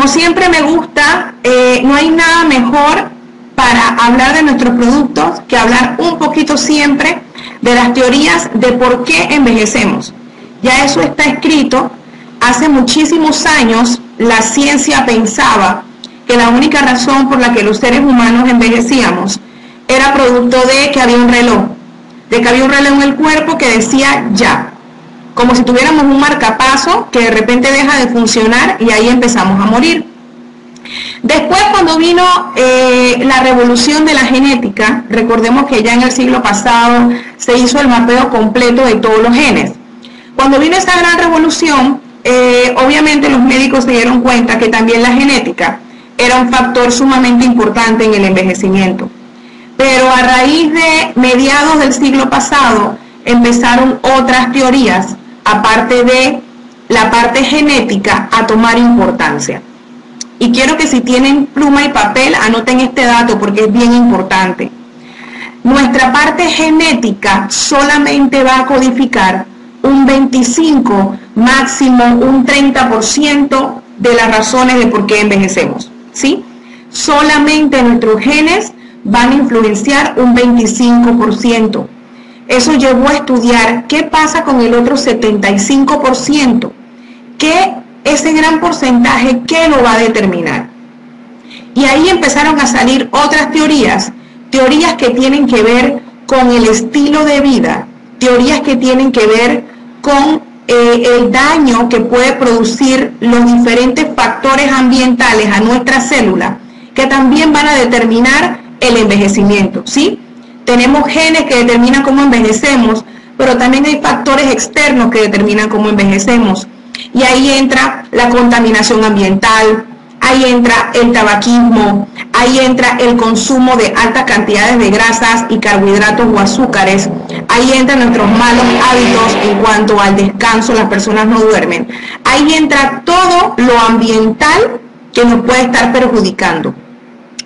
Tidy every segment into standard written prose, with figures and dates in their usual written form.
como siempre me gusta, no hay nada mejor para hablar de nuestros productos que hablar un poquito siempre de las teorías de por qué envejecemos. Ya eso está escrito. Hace muchísimos años la ciencia pensaba que la única razón por la que los seres humanos envejecíamos era producto de que había un reloj, en el cuerpo que decía ya, como si tuviéramos un marcapaso que de repente deja de funcionar y ahí empezamos a morir. Después, cuando vino la revolución de la genética, recordemos que ya en el siglo pasado se hizo el mapeo completo de todos los genes. Cuando vino esa gran revolución, obviamente los médicos se dieron cuenta que también la genética era un factor sumamente importante en el envejecimiento. Pero a raíz de mediados del siglo pasado empezaron otras teorías, aparte de la parte genética, a tomar importancia. Y quiero que si tienen pluma y papel anoten este dato porque es bien importante. Nuestra parte genética solamente va a codificar un 25, máximo un 30% de las razones de por qué envejecemos, ¿sí? Solamente nuestros genes van a influenciar un 25%. Eso llevó a estudiar qué pasa con el otro 75%, que ese gran porcentaje, ¿qué lo va a determinar? Y ahí empezaron a salir otras teorías que tienen que ver con el estilo de vida, teorías que tienen que ver con el daño que puede producir los diferentes factores ambientales a nuestra célula, que también van a determinar el envejecimiento, ¿sí? Tenemos genes que determinan cómo envejecemos, pero también hay factores externos que determinan cómo envejecemos. Y ahí entra la contaminación ambiental, ahí entra el tabaquismo, ahí entra el consumo de altas cantidades de grasas y carbohidratos o azúcares, ahí entran nuestros malos hábitos en cuanto al descanso, las personas no duermen, ahí entra todo lo ambiental que nos puede estar perjudicando.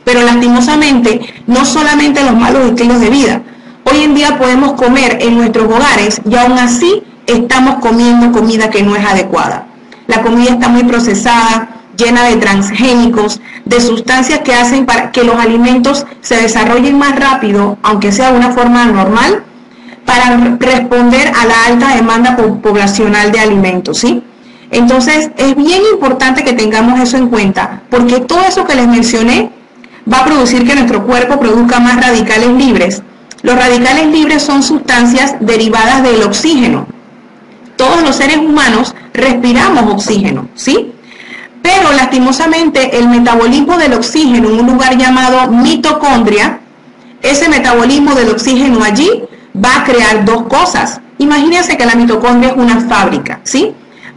Pero lastimosamente, no solamente los malos estilos de vida. Hoy en día podemos comer en nuestros hogares y aún así estamos comiendo comida que no es adecuada. La comida está muy procesada, llena de transgénicos, de sustancias que hacen para que los alimentos se desarrollen más rápido, aunque sea de una forma normal, para responder a la alta demanda poblacional de alimentos, ¿sí? Entonces, es bien importante que tengamos eso en cuenta, porque todo eso que les mencioné va a producir que nuestro cuerpo produzca más radicales libres. Los radicales libres son sustancias derivadas del oxígeno. Todos los seres humanos respiramos oxígeno, ¿sí? Pero lastimosamente el metabolismo del oxígeno en un lugar llamado mitocondria, ese metabolismo del oxígeno allí va a crear dos cosas. Imagínense que la mitocondria es una fábrica, ¿sí?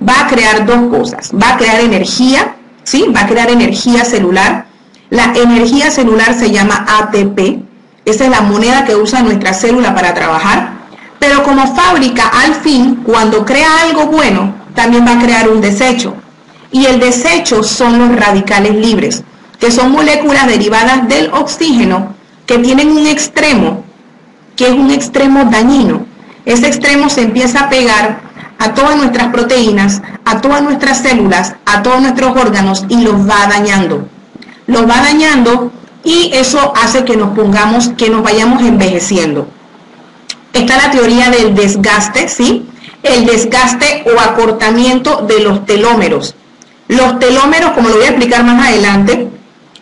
Va a crear dos cosas. Va a crear energía, ¿sí? Va a crear energía celular. La energía celular se llama ATP. Esa es la moneda que usa nuestra célula para trabajar. Pero como fábrica, al fin, cuando crea algo bueno, también va a crear un desecho. Y el desecho son los radicales libres, que son moléculas derivadas del oxígeno que tienen un extremo, que es un extremo dañino. Ese extremo se empieza a pegar a todas nuestras proteínas, a todas nuestras células, a todos nuestros órganos y los va dañando. Los va dañando y eso hace que nos vayamos envejeciendo. Está la teoría del desgaste, ¿sí? El desgaste o acortamiento de los telómeros. Los telómeros, como lo voy a explicar más adelante,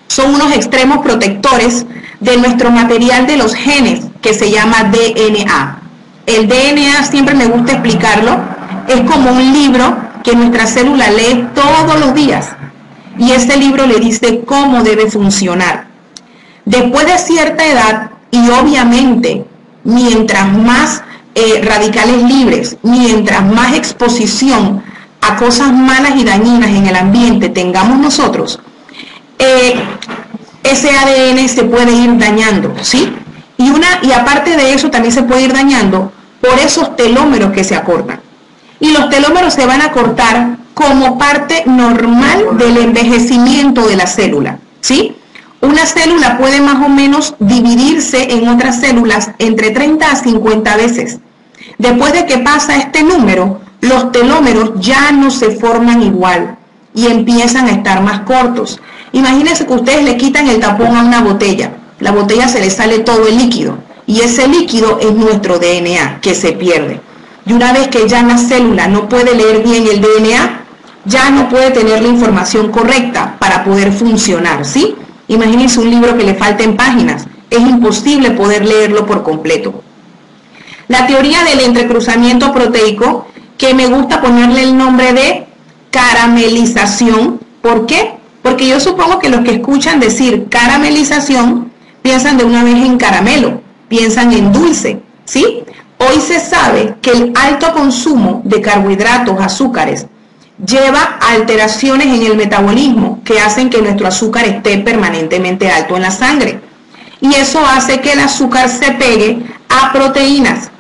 son unos extremos protectores de nuestro material de los genes, que se llama DNA. El DNA, siempre me gusta explicarlo, es como un libro que nuestra célula lee todos los días. Y ese libro le dice cómo debe funcionar. Después de cierta edad, y obviamente, mientras más radicales libres, mientras más exposición a cosas malas y dañinas en el ambiente tengamos nosotros, ese ADN se puede ir dañando, ¿sí? Y aparte de eso también se puede ir dañando por esos telómeros que se acortan. Y los telómeros se van a cortar como parte normal del envejecimiento de la célula, ¿sí? Una célula puede más o menos dividirse en otras células entre 30 a 50 veces. Después de que pasa este número, los telómeros ya no se forman igual y empiezan a estar más cortos. Imagínense que ustedes le quitan el tapón a una botella. La botella se le sale todo el líquido y ese líquido es nuestro DNA que se pierde. Y una vez que ya la célula no puede leer bien el DNA, ya no puede tener la información correcta para poder funcionar, ¿sí? Imagínense un libro que le falten páginas. Es imposible poder leerlo por completo. La teoría del entrecruzamiento proteico, que me gusta ponerle el nombre de caramelización. ¿Por qué? Porque yo supongo que los que escuchan decir caramelización piensan de una vez en caramelo, piensan en dulce, ¿sí? Hoy se sabe que el alto consumo de carbohidratos, azúcares, lleva a alteraciones en el metabolismo que hacen que nuestro azúcar esté permanentemente alto en la sangre. Y eso hace que el azúcar se pegue a proteínas.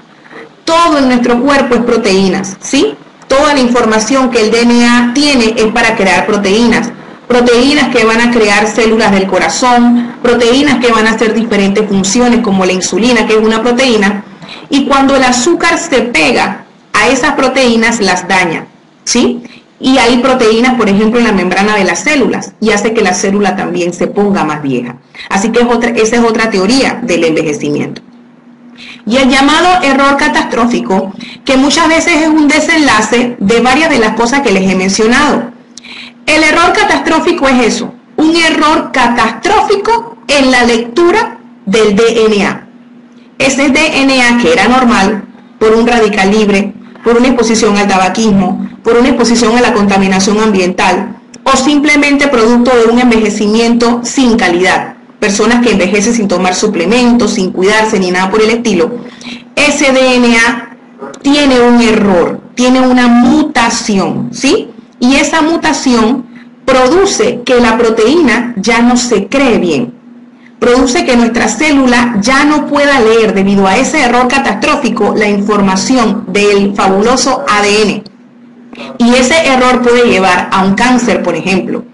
Todo en nuestro cuerpo es proteínas, ¿sí? Toda la información que el DNA tiene es para crear proteínas. Proteínas que van a crear células del corazón, proteínas que van a hacer diferentes funciones como la insulina, que es una proteína. Y cuando el azúcar se pega a esas proteínas, las daña, ¿sí? Y hay proteínas, por ejemplo, en la membrana de las células y hace que la célula también se ponga más vieja. Así que esa es otra teoría del envejecimiento. Y el llamado error catastrófico, que muchas veces es un desenlace de varias de las cosas que les he mencionado. El error catastrófico es eso, un error catastrófico en la lectura del DNA. Ese DNA que era normal por un radical libre, por una exposición al tabaquismo, por una exposición a la contaminación ambiental o simplemente producto de un envejecimiento sin calidad. Personas que envejecen sin tomar suplementos, sin cuidarse ni nada por el estilo. Ese DNA tiene un error, tiene una mutación, ¿sí? Y esa mutación produce que la proteína ya no se cree bien. Produce que nuestra célula ya no pueda leer, debido a ese error catastrófico, la información del fabuloso ADN. Y ese error puede llevar a un cáncer, por ejemplo,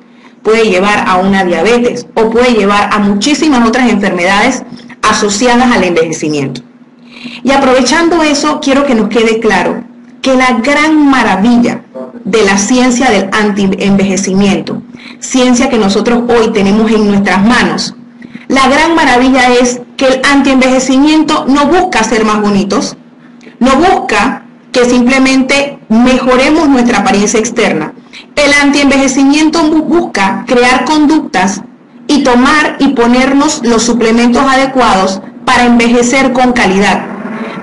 puede llevar a una diabetes o puede llevar a muchísimas otras enfermedades asociadas al envejecimiento. Y aprovechando eso, quiero que nos quede claro que la gran maravilla de la ciencia del antienvejecimiento, ciencia que nosotros hoy tenemos en nuestras manos, la gran maravilla es que el antienvejecimiento no busca ser más bonitos, no busca que simplemente mejoremos nuestra apariencia externa. El antienvejecimiento busca crear conductas y tomar y ponernos los suplementos adecuados para envejecer con calidad,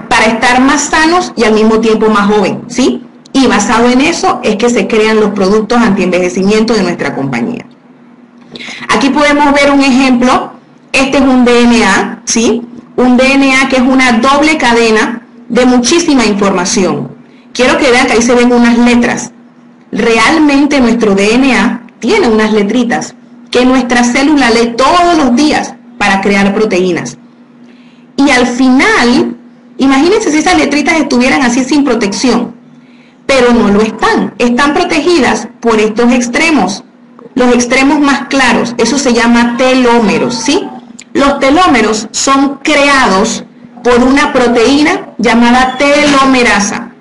para estar más sanos y al mismo tiempo más joven, ¿sí? Y basado en eso es que se crean los productos antienvejecimiento de nuestra compañía. Aquí podemos ver un ejemplo. Este es un DNA, ¿sí? Un DNA que es una doble cadena de muchísima información. Quiero que vean que ahí se ven unas letras. Realmente nuestro DNA tiene unas letritas que nuestra célula lee todos los días para crear proteínas. Y al final, imagínense si esas letritas estuvieran así sin protección, pero no lo están. Están protegidas por estos extremos, los extremos más claros. Eso se llama telómeros, ¿sí? Los telómeros son creados por una proteína llamada telomerasa.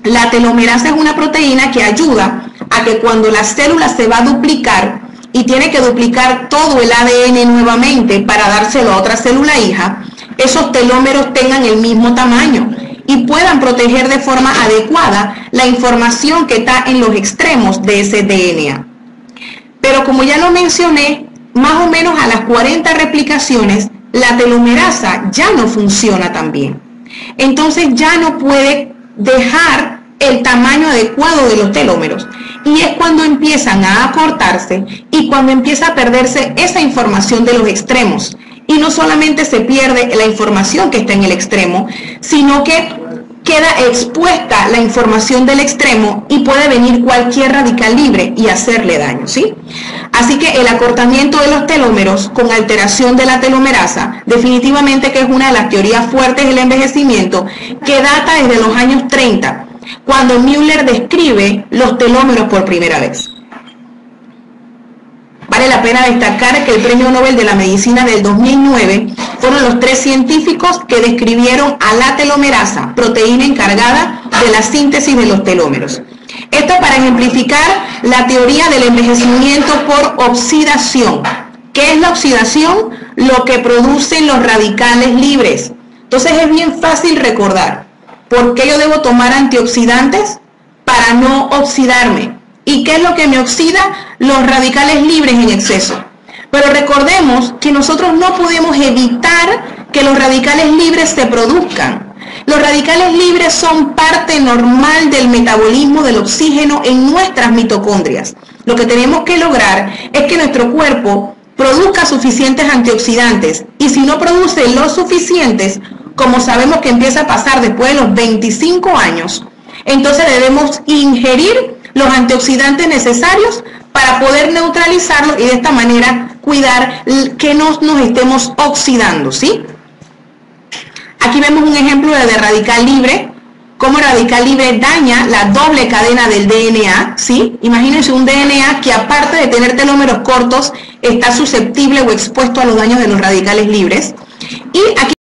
La telomerasa es una proteína que ayuda a que cuando la célula se va a duplicar y tiene que duplicar todo el ADN nuevamente para dárselo a otra célula hija, esos telómeros tengan el mismo tamaño y puedan proteger de forma adecuada la información que está en los extremos de ese DNA. Pero como ya lo mencioné, más o menos a las 40 replicaciones, la telomerasa ya no funciona tan bien. Entonces ya no puede dejar el tamaño adecuado de los telómeros. Y es cuando empiezan a acortarse y cuando empieza a perderse esa información de los extremos. Y no solamente se pierde la información que está en el extremo, sino que queda expuesta la información del extremo y puede venir cualquier radical libre y hacerle daño, ¿sí? Así que el acortamiento de los telómeros con alteración de la telomerasa, definitivamente que es una de las teorías fuertes del envejecimiento que data desde los años 30, cuando Müller describe los telómeros por primera vez. Vale la pena destacar que el Premio Nobel de la Medicina del 2009 fueron los 3 científicos que describieron a la telomerasa, proteína encargada de la síntesis de los telómeros. Esto para ejemplificar la teoría del envejecimiento por oxidación. ¿Qué es la oxidación? Lo que producen los radicales libres. Entonces es bien fácil recordar. ¿Por qué yo debo tomar antioxidantes? Para no oxidarme. ¿Y qué es lo que me oxida? Los radicales libres en exceso. Pero recordemos que nosotros no podemos evitar que los radicales libres se produzcan. Los radicales libres son parte normal del metabolismo del oxígeno en nuestras mitocondrias. Lo que tenemos que lograr es que nuestro cuerpo produzca suficientes antioxidantes, y si no produce los suficientes, como sabemos que empieza a pasar después de los 25 años, entonces debemos ingerir los antioxidantes necesarios para poder neutralizarlos y de esta manera cuidar que no nos estemos oxidando, ¿sí? Aquí vemos un ejemplo de radical libre, cómo el radical libre daña la doble cadena del DNA, ¿sí? Imagínense un DNA que aparte de tener telómeros cortos, está susceptible o expuesto a los daños de los radicales libres. Y aquí